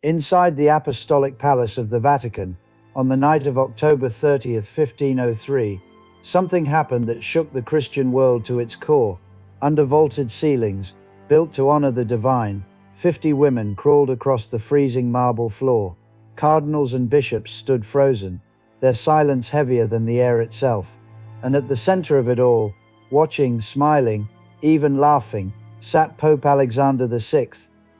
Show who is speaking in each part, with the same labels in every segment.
Speaker 1: Inside the Apostolic Palace of the Vatican, on the night of October 30th, 1503, something happened that shook the Christian world to its core. Under vaulted ceilings, built to honor the divine, 50 women crawled across the freezing marble floor. Cardinals and bishops stood frozen, their silence heavier than the air itself. And at the center of it all, watching, smiling, even laughing, sat Pope Alexander VI.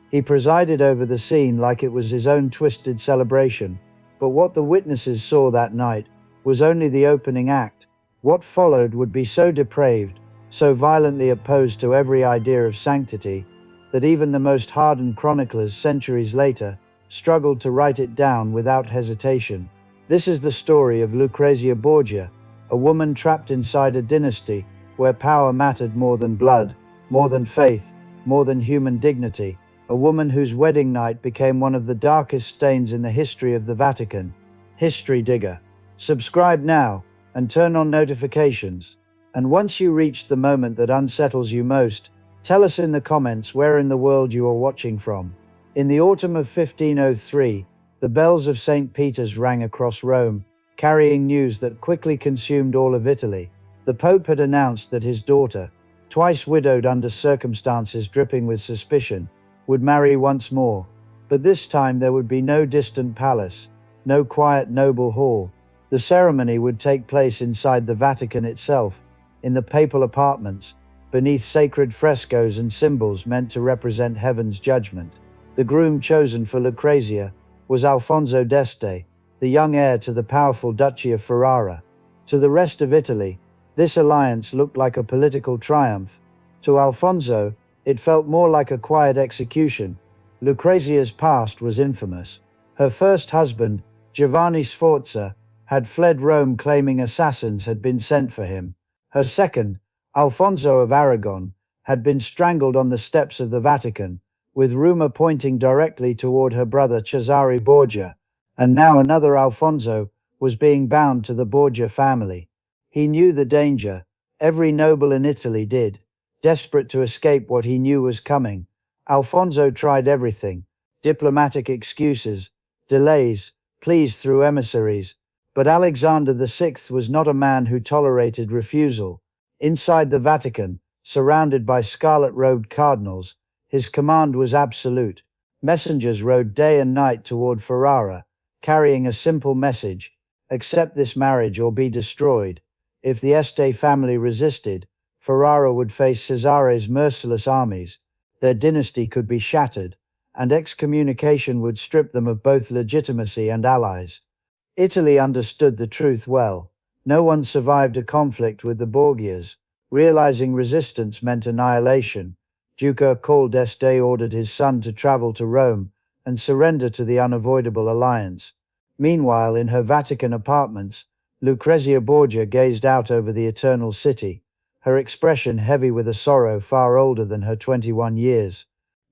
Speaker 1: He presided over the scene like it was his own twisted celebration. But what the witnesses saw that night was only the opening act. What followed would be so depraved, so violently opposed to every idea of sanctity, that even the most hardened chroniclers centuries later struggled to write it down without hesitation. This is the story of Lucrezia Borgia, a woman trapped inside a dynasty where power mattered more than blood, more than faith, more than human dignity. A woman whose wedding night became one of the darkest stains in the history of the Vatican. History Digger. Subscribe now and turn on notifications. And once you reach the moment that unsettles you most, tell us in the comments where in the world you are watching from. In the autumn of 1503, the bells of St. Peter's rang across Rome, carrying news that quickly consumed all of Italy. The Pope had announced that his daughter, twice widowed under circumstances dripping with suspicion, would marry once more. But this time there would be no distant palace, no quiet noble hall. The ceremony would take place inside the Vatican itself, in the papal apartments, beneath sacred frescoes and symbols meant to represent heaven's judgment. The groom chosen for Lucrezia was Alfonso d'Este, the young heir to the powerful Duchy of Ferrara. To the rest of Italy, this alliance looked like a political triumph. To Alfonso, it felt more like a quiet execution. Lucrezia's past was infamous. Her first husband, Giovanni Sforza, had fled Rome claiming assassins had been sent for him. Her second, Alfonso of Aragon, had been strangled on the steps of the Vatican, with rumor pointing directly toward her brother Cesare Borgia. And now another Alfonso was being bound to the Borgia family. He knew the danger. Every noble in Italy did. Desperate to escape what he knew was coming, Alfonso tried everything: diplomatic excuses, delays, pleas through emissaries. But Alexander VI was not a man who tolerated refusal. Inside the Vatican, surrounded by scarlet-robed cardinals, his command was absolute. Messengers rode day and night toward Ferrara, carrying a simple message: accept this marriage or be destroyed. If the Este family resisted, Ferrara would face Cesare's merciless armies, their dynasty could be shattered, and excommunication would strip them of both legitimacy and allies. Italy understood the truth well. No one survived a conflict with the Borgias. Realizing resistance meant annihilation, Duke Ercole d'Este ordered his son to travel to Rome and surrender to the unavoidable alliance. Meanwhile, in her Vatican apartments, Lucrezia Borgia gazed out over the eternal city, her expression heavy with a sorrow far older than her 21 years.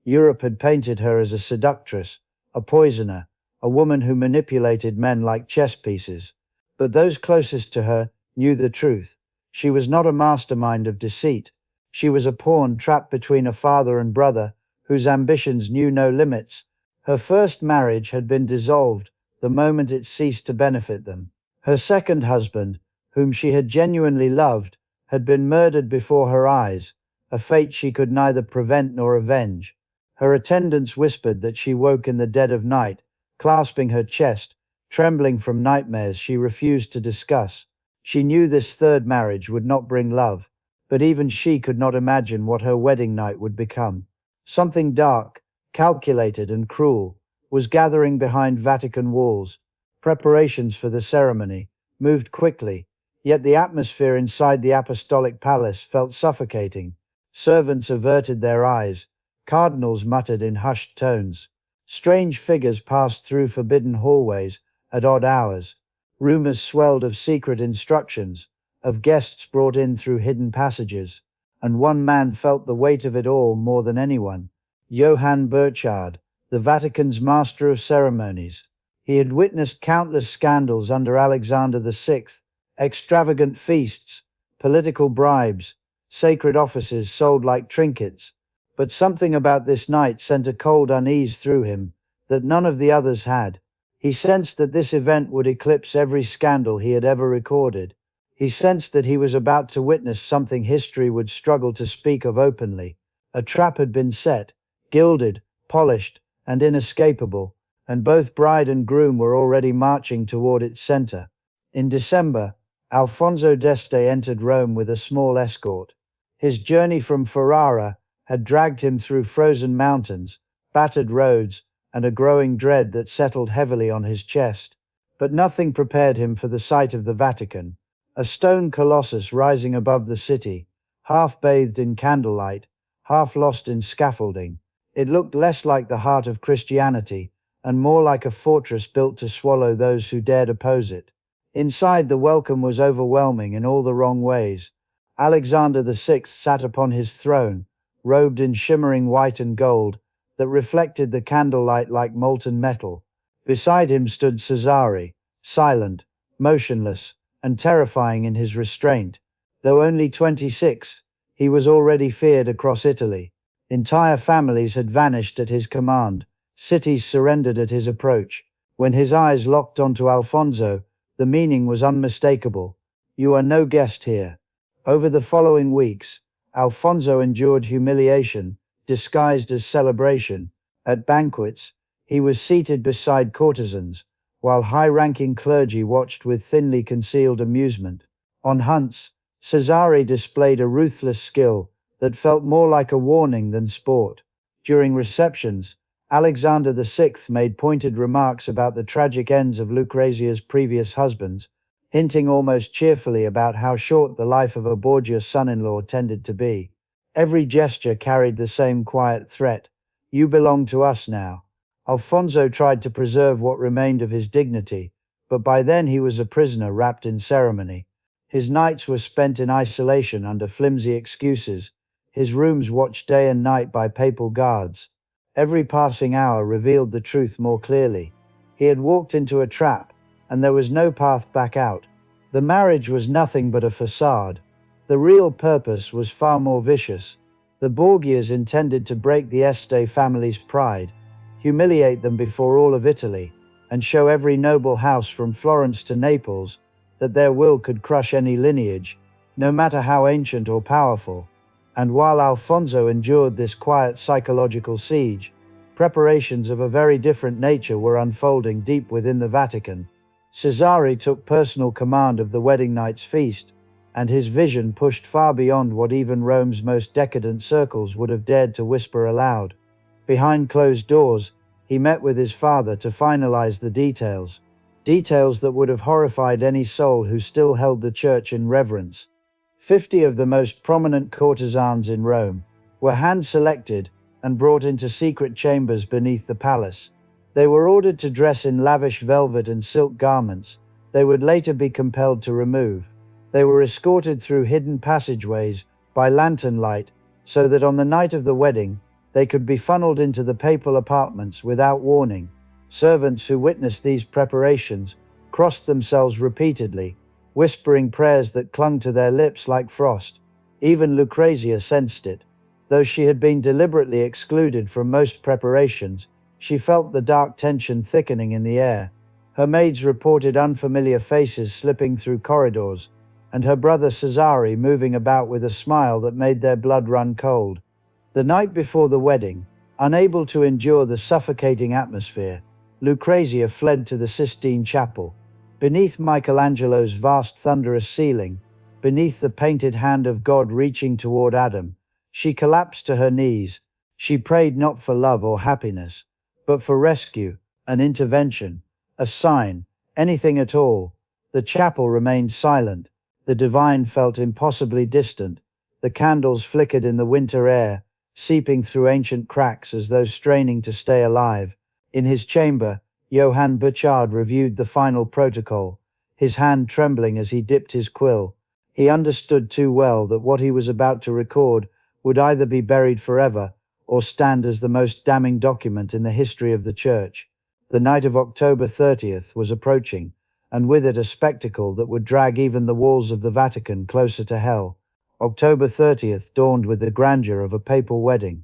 Speaker 1: Europe had painted her as a seductress, a poisoner, a woman who manipulated men like chess pieces. But those closest to her knew the truth. She was not a mastermind of deceit. She was a pawn trapped between a father and brother, whose ambitions knew no limits. Her first marriage had been dissolved the moment it ceased to benefit them. Her second husband, whom she had genuinely loved, had been murdered before her eyes, a fate she could neither prevent nor avenge. Her attendants whispered that she woke in the dead of night, clasping her chest, trembling from nightmares she refused to discuss. She knew this third marriage would not bring love, but even she could not imagine what her wedding night would become. Something dark, calculated and cruel, was gathering behind Vatican walls. Preparations for the ceremony moved quickly, yet the atmosphere inside the Apostolic Palace felt suffocating. Servants averted their eyes, cardinals muttered in hushed tones. Strange figures passed through forbidden hallways at odd hours. Rumors swelled of secret instructions, of guests brought in through hidden passages. And one man felt the weight of it all more than anyone: Johann Burchard, the Vatican's master of ceremonies. He had witnessed countless scandals under Alexander VI, extravagant feasts, political bribes, sacred offices sold like trinkets. But something about this night sent a cold unease through him. that none of the others had. He sensed that this event would eclipse every scandal he had ever recorded. He sensed that he was about to witness something history would struggle to speak of openly. A trap had been set, gilded, polished, and inescapable, and both bride and groom were already marching toward its center. In December, Alfonso d'Este entered Rome with a small escort. His journey from Ferrara had dragged him through frozen mountains, battered roads, and a growing dread that settled heavily on his chest. But nothing prepared him for the sight of the Vatican, a stone colossus rising above the city, half bathed in candlelight, half lost in scaffolding. It looked less like the heart of Christianity, and more like a fortress built to swallow those who dared oppose it. Inside, the welcome was overwhelming in all the wrong ways. Alexander VI sat upon his throne, robed in shimmering white and gold, that reflected the candlelight like molten metal. Beside him stood Cesare, silent, motionless, and terrifying in his restraint. Though only 26, he was already feared across Italy. Entire families had vanished at his command, cities surrendered at his approach. When his eyes locked onto Alfonso, the meaning was unmistakable. You are no guest here. Over the following weeks, Alfonso endured humiliation, disguised as celebration. At banquets, he was seated beside courtesans, while high-ranking clergy watched with thinly concealed amusement. On hunts, Cesare displayed a ruthless skill that felt more like a warning than sport. During receptions, Alexander VI made pointed remarks about the tragic ends of Lucrezia's previous husbands, hinting almost cheerfully about how short the life of a Borgia son-in-law tended to be. Every gesture carried the same quiet threat: you belong to us now. Alfonso tried to preserve what remained of his dignity, but by then he was a prisoner wrapped in ceremony. His nights were spent in isolation under flimsy excuses, his rooms watched day and night by papal guards. Every passing hour revealed the truth more clearly. He had walked into a trap, and there was no path back out. The marriage was nothing but a facade. The real purpose was far more vicious. The Borgias intended to break the Este family's pride, humiliate them before all of Italy, and show every noble house from Florence to Naples that their will could crush any lineage, no matter how ancient or powerful. And while Alfonso endured this quiet psychological siege, preparations of a very different nature were unfolding deep within the Vatican. Cesare took personal command of the wedding night's feast, and his vision pushed far beyond what even Rome's most decadent circles would have dared to whisper aloud. Behind closed doors, he met with his father to finalize the details that would have horrified any soul who still held the church in reverence. 50 of the most prominent courtesans in Rome were hand-selected and brought into secret chambers beneath the palace. They were ordered to dress in lavish velvet and silk garments they would later be compelled to remove. They were escorted through hidden passageways by lantern light, so that on the night of the wedding, they could be funneled into the papal apartments without warning. Servants who witnessed these preparations crossed themselves repeatedly, whispering prayers that clung to their lips like frost. Even Lucrezia sensed it. Though she had been deliberately excluded from most preparations, she felt the dark tension thickening in the air. Her maids reported unfamiliar faces slipping through corridors, and her brother Cesare moving about with a smile that made their blood run cold. The night before the wedding, unable to endure the suffocating atmosphere, Lucrezia fled to the Sistine Chapel. Beneath Michelangelo's vast thunderous ceiling, beneath the painted hand of God reaching toward Adam, she collapsed to her knees. She prayed not for love or happiness, but for rescue, an intervention, a sign, anything at all. The chapel remained silent. The divine felt impossibly distant. The candles flickered in the winter air, seeping through ancient cracks as though straining to stay alive. In his chamber, Johann Burchard reviewed the final protocol, his hand trembling as he dipped his quill. He understood too well that what he was about to record would either be buried forever or stand as the most damning document in the history of the Church. The night of October 30th was approaching, and with it a spectacle that would drag even the walls of the Vatican closer to hell. October 30th dawned with the grandeur of a papal wedding.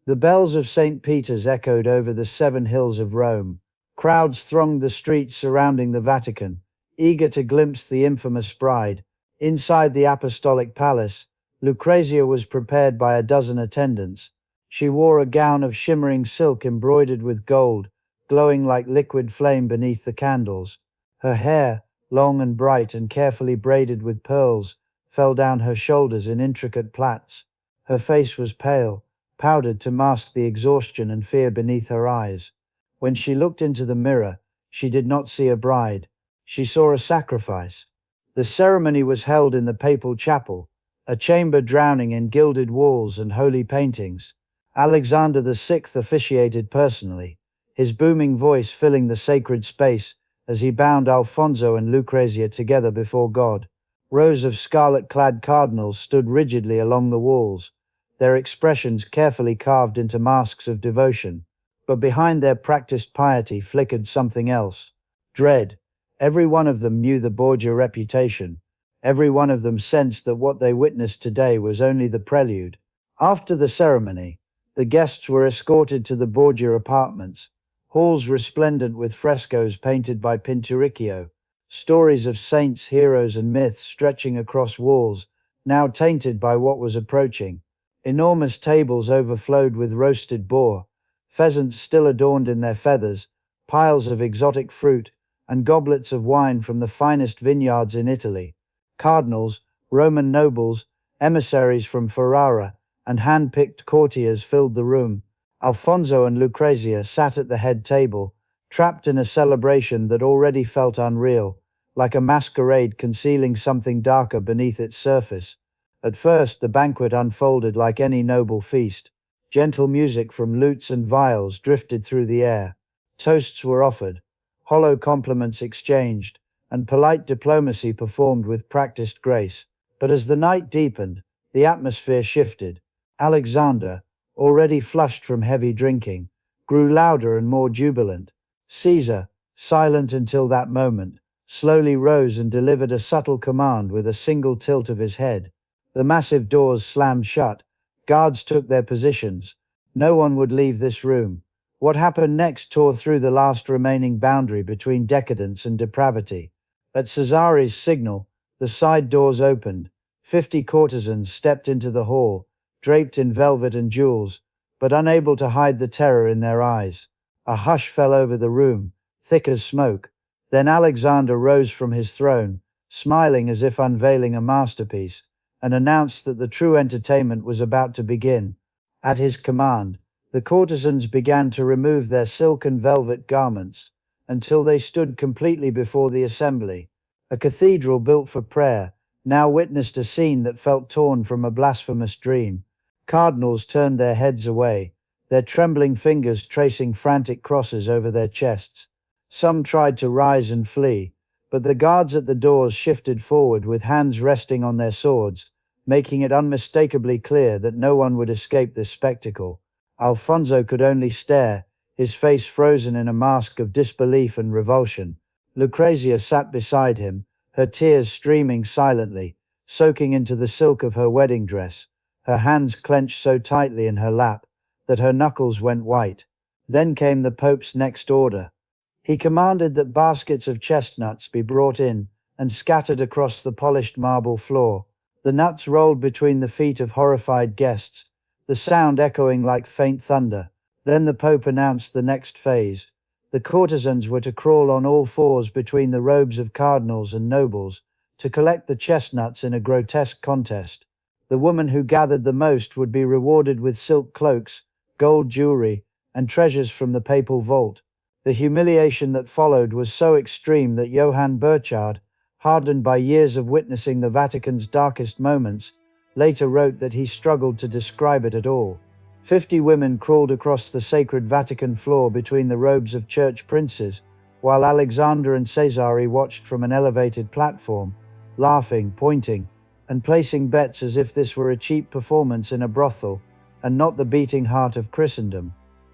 Speaker 1: The bells of St. Peter's echoed over the 7 hills of Rome. Crowds thronged the streets surrounding the Vatican, eager to glimpse the infamous bride. Inside the Apostolic Palace, Lucrezia was prepared by a dozen attendants. She wore a gown of shimmering silk embroidered with gold, glowing like liquid flame beneath the candles. Her hair, long and bright and carefully braided with pearls, fell down her shoulders in intricate plaits. Her face was pale, powdered to mask the exhaustion and fear beneath her eyes. When she looked into the mirror, she did not see a bride. She saw a sacrifice. The ceremony was held in the papal chapel, a chamber drowning in gilded walls and holy paintings. Alexander VI officiated personally, his booming voice filling the sacred space as he bound Alfonso and Lucrezia together before God. Rows of scarlet-clad cardinals stood rigidly along the walls, their expressions carefully carved into masks of devotion. But behind their practiced piety flickered something else: dread. Every one of them knew the Borgia reputation. Every one of them sensed that what they witnessed today was only the prelude. After the ceremony, the guests were escorted to the Borgia apartments, halls resplendent with frescoes painted by Pinturicchio, stories of saints, heroes, and myths stretching across walls, now tainted by what was approaching. Enormous tables overflowed with roasted boar, pheasants still adorned in their feathers, piles of exotic fruit, and goblets of wine from the finest vineyards in Italy. Cardinals, Roman nobles, emissaries from Ferrara, and hand-picked courtiers filled the room. Alfonso and Lucrezia sat at the head table, trapped in a celebration that already felt unreal, like a masquerade concealing something darker beneath its surface. At first, the banquet unfolded like any noble feast. Gentle music from lutes and viols drifted through the air. Toasts were offered, hollow compliments exchanged, and polite diplomacy performed with practiced grace. But as the night deepened, the atmosphere shifted. Alexander, already flushed from heavy drinking, grew louder and more jubilant. Caesar, silent until that moment, slowly rose and delivered a subtle command with a single tilt of his head. The massive doors slammed shut. Guards took their positions. No one would leave this room. What happened next tore through the last remaining boundary between decadence and depravity. At Cesare's signal, the side doors opened. 50 courtesans stepped into the hall, draped in velvet and jewels, but unable to hide the terror in their eyes. A hush fell over the room, thick as smoke. Then Alexander rose from his throne, smiling as if unveiling a masterpiece, and announced that the true entertainment was about to begin. At his command, the courtesans began to remove their silk and velvet garments, until they stood completely before the assembly. A cathedral built for prayer now witnessed a scene that felt torn from a blasphemous dream. Cardinals turned their heads away, their trembling fingers tracing frantic crosses over their chests. Some tried to rise and flee, but the guards at the doors shifted forward with hands resting on their swords, making it unmistakably clear that no one would escape this spectacle. Alfonso could only stare, his face frozen in a mask of disbelief and revulsion. Lucrezia sat beside him, her tears streaming silently, soaking into the silk of her wedding dress, her hands clenched so tightly in her lap that her knuckles went white. Then came the Pope's next order. He commanded that baskets of chestnuts be brought in and scattered across the polished marble floor. The nuts rolled between the feet of horrified guests, the sound echoing like faint thunder. Then the Pope announced the next phase. The courtesans were to crawl on all fours between the robes of cardinals and nobles to collect the chestnuts in a grotesque contest. The woman who gathered the most would be rewarded with silk cloaks, gold jewelry, and treasures from the papal vault. The humiliation that followed was so extreme that Johann Burchard, hardened by years of witnessing the Vatican's darkest moments, later wrote that he struggled to describe it at all. 50 women crawled across the sacred Vatican floor between the robes of church princes, while Alexander and Cesare watched from an elevated platform, laughing, pointing, and placing bets as if this were a cheap performance in a brothel, and not the beating heart of Christendom.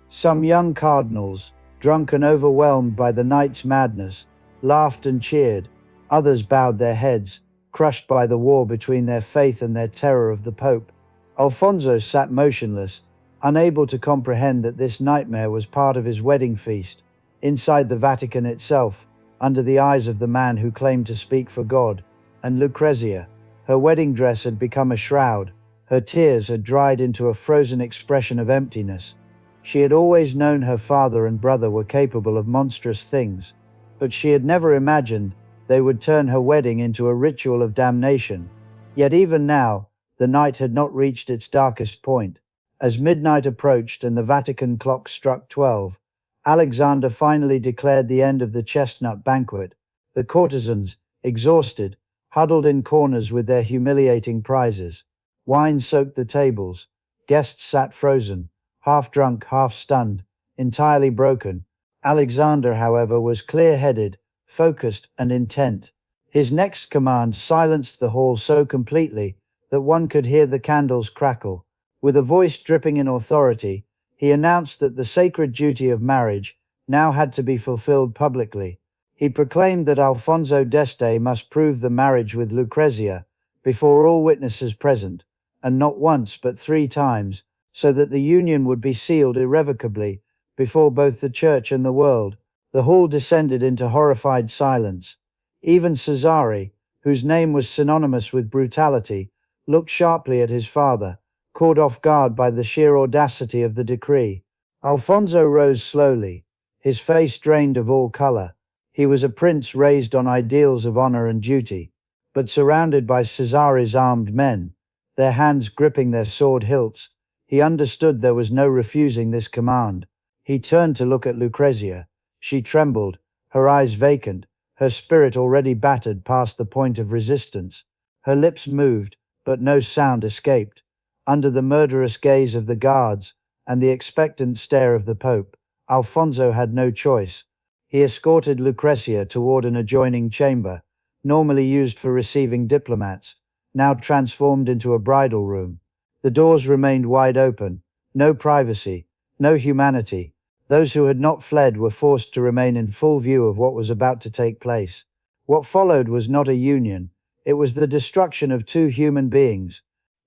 Speaker 1: Some young cardinals, drunk and overwhelmed by the night's madness, laughed and cheered. Others bowed their heads, crushed by the war between their faith and their terror of the Pope. Alfonso sat motionless, unable to comprehend that this nightmare was part of his wedding feast. Inside the Vatican itself, under the eyes of the man who claimed to speak for God, and Lucrezia, her wedding dress had become a shroud, her tears had dried into a frozen expression of emptiness. She had always known her father and brother were capable of monstrous things, but she had never imagined they would turn her wedding into a ritual of damnation. Yet even now, the night had not reached its darkest point. As midnight approached and the Vatican clock struck 12, Alexander finally declared the end of the Chestnut Banquet. The courtesans, exhausted, huddled in corners with their humiliating prizes. Wine soaked the tables. Guests sat frozen, half drunk, half stunned, entirely broken. Alexander, however, was clear-headed, focused, and intent. His next command silenced the hall so completely that one could hear the candles crackle. With a voice dripping in authority, he announced that the sacred duty of marriage now had to be fulfilled publicly. He proclaimed that Alfonso d'Este must prove the marriage with Lucrezia before all witnesses present, and not once but 3 times, so that the union would be sealed irrevocably before both the church and the world. The hall descended into horrified silence. Even Cesare, whose name was synonymous with brutality, looked sharply at his father, caught off guard by the sheer audacity of the decree. Alfonso rose slowly, his face drained of all color. He was a prince raised on ideals of honor and duty, but surrounded by Cesare's armed men, their hands gripping their sword hilts, he understood there was no refusing this command. He turned to look at Lucrezia. She trembled, her eyes vacant, her spirit already battered past the point of resistance. Her lips moved, but no sound escaped. Under the murderous gaze of the guards and the expectant stare of the Pope, Alfonso had no choice. He escorted Lucrezia toward an adjoining chamber, normally used for receiving diplomats, now transformed into a bridal room. The doors remained wide open. No privacy, no humanity. Those who had not fled were forced to remain in full view of what was about to take place. What followed was not a union, it was the destruction of 2 human beings.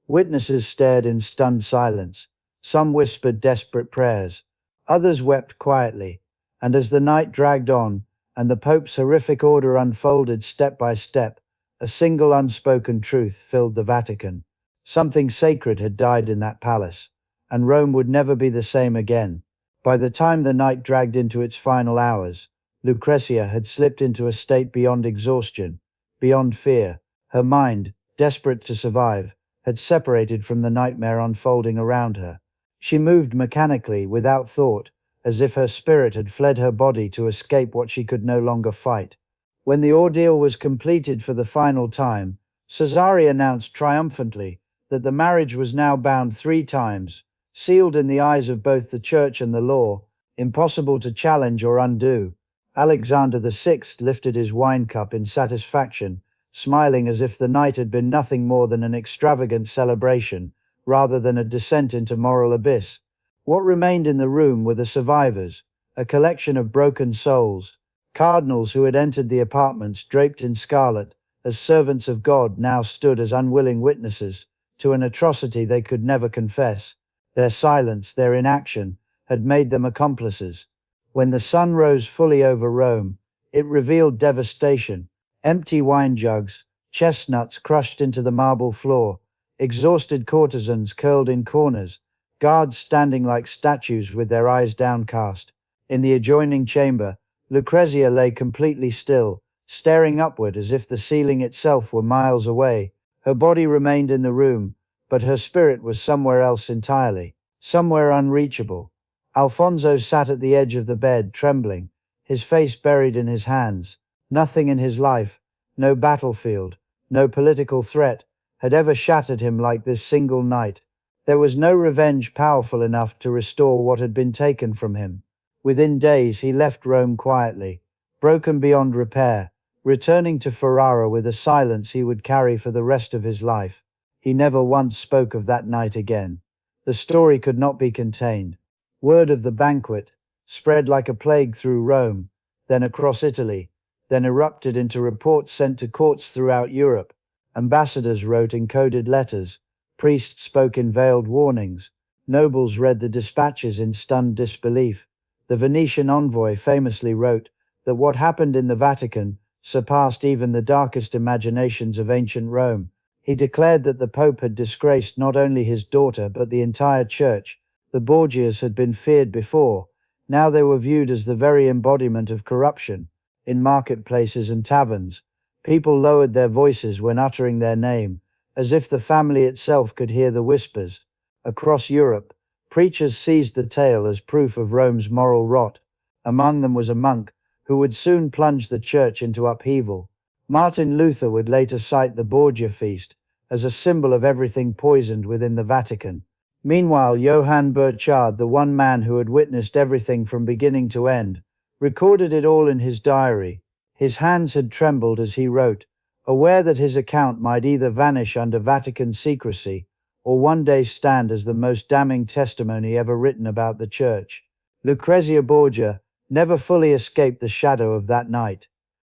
Speaker 1: Witnesses stared in stunned silence. Some whispered desperate prayers. Others wept quietly. And as the night dragged on, and the Pope's horrific order unfolded step by step, a single unspoken truth filled the Vatican. Something sacred had died in that palace, and Rome would never be the same again. By the time the night dragged into its final hours, Lucrezia had slipped into a state beyond exhaustion, beyond fear. Her mind, desperate to survive, had separated from the nightmare unfolding around her. She moved mechanically, without thought, as if her spirit had fled her body to escape what she could no longer fight. When the ordeal was completed for the final time, Cesare announced triumphantly that the marriage was now bound 3 times, sealed in the eyes of both the church and the law, impossible to challenge or undo. Alexander VI lifted his wine cup in satisfaction, smiling as if the night had been nothing more than an extravagant celebration, rather than a descent into moral abyss. What remained in the room were the survivors, a collection of broken souls, cardinals who had entered the apartments draped in scarlet, as servants of God now stood as unwilling witnesses to an atrocity they could never confess. Their silence, their inaction, had made them accomplices. When the sun rose fully over Rome, it revealed devastation. Empty wine jugs, chestnuts crushed into the marble floor, exhausted courtesans curled in corners, guards standing like statues with their eyes downcast. In the adjoining chamber, Lucrezia lay completely still, staring upward as if the ceiling itself were miles away. Her body remained in the room, but her spirit was somewhere else entirely, somewhere unreachable. Alfonso sat at the edge of the bed, trembling, his face buried in his hands. Nothing in his life, no battlefield, no political threat, had ever shattered him like this single night. There was no revenge powerful enough to restore what had been taken from him. Within days he left Rome quietly, broken beyond repair, returning to Ferrara with a silence he would carry for the rest of his life. He never once spoke of that night again. The story could not be contained. Word of the banquet spread like a plague through Rome, then across Italy, then erupted into reports sent to courts throughout Europe. Ambassadors wrote encoded letters, priests spoke in veiled warnings. Nobles read the dispatches in stunned disbelief. The Venetian envoy famously wrote that what happened in the Vatican surpassed even the darkest imaginations of ancient Rome. He declared that the Pope had disgraced not only his daughter but the entire church. The Borgias had been feared before. Now they were viewed as the very embodiment of corruption. In marketplaces and taverns, people lowered their voices when uttering their name, as if the family itself could hear the whispers. Across Europe, preachers seized the tale as proof of Rome's moral rot. Among them was a monk who would soon plunge the church into upheaval. Martin Luther would later cite the Borgia feast as a symbol of everything poisoned within the Vatican. Meanwhile, Johann Burchard, the one man who had witnessed everything from beginning to end, recorded it all in his diary. His hands had trembled as he wrote, aware that his account might either vanish under Vatican secrecy or one day stand as the most damning testimony ever written about the church. Lucrezia Borgia never fully escaped the shadow of that night.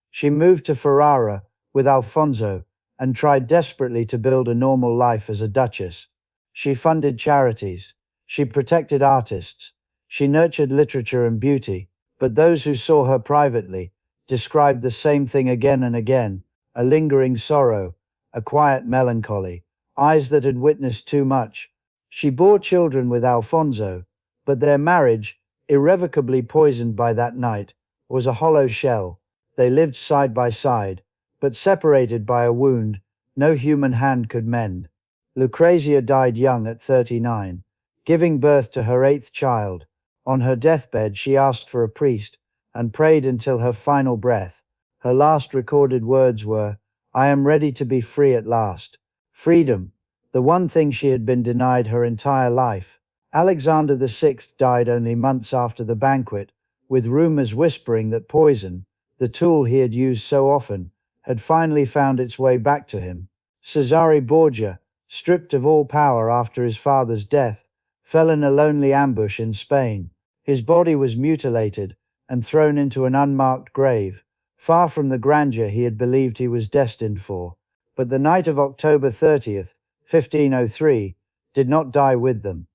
Speaker 1: She moved to Ferrara with Alfonso and tried desperately to build a normal life as a duchess. She funded charities. She protected artists. She nurtured literature and beauty. But those who saw her privately described the same thing again and again: a lingering sorrow, a quiet melancholy, eyes that had witnessed too much. She bore children with Alfonso, but their marriage, irrevocably poisoned by that night, was a hollow shell. They lived side by side, but separated by a wound no human hand could mend. Lucrezia died young at 39, giving birth to her 8th child. On her deathbed, she asked for a priest and prayed until her final breath. Her last recorded words were, "I am ready to be free at last." Freedom, the one thing she had been denied her entire life. Alexander VI died only months after the banquet, with rumors whispering that poison, the tool he had used so often, had finally found its way back to him. Cesare Borgia, stripped of all power after his father's death, fell in a lonely ambush in Spain. His body was mutilated and thrown into an unmarked grave, far from the grandeur he had believed he was destined for. But the night of October 30th, 1503, did not die with them.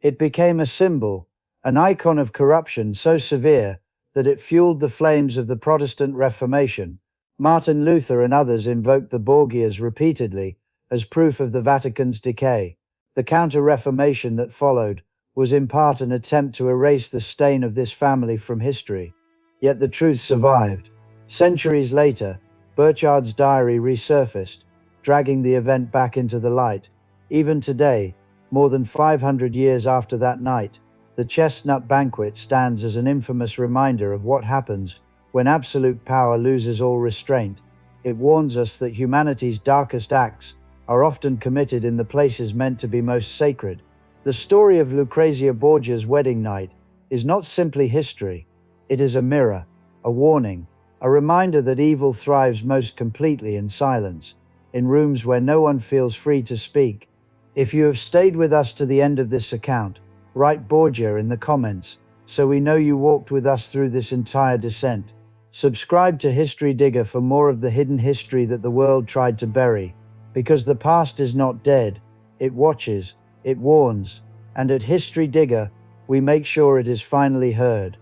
Speaker 1: It became a symbol, an icon of corruption so severe that it fueled the flames of the Protestant Reformation. Martin Luther and others invoked the Borgias repeatedly as proof of the Vatican's decay. The Counter-Reformation that followed was in part an attempt to erase the stain of this family from history. Yet the truth survived. Centuries later, Burchard's diary resurfaced, dragging the event back into the light. Even today, more than 500 years after that night, the Chestnut Banquet stands as an infamous reminder of what happens when absolute power loses all restraint. It warns us that humanity's darkest acts are often committed in the places meant to be most sacred. The story of Lucrezia Borgia's wedding night is not simply history. It is a mirror, a warning, a reminder that evil thrives most completely in silence, in rooms where no one feels free to speak. If you have stayed with us to the end of this account, write Borgia in the comments, so we know you walked with us through this entire descent. Subscribe to History Digger for more of the hidden history that the world tried to bury. Because the past is not dead, it watches, it warns, and at History Digger, we make sure it is finally heard.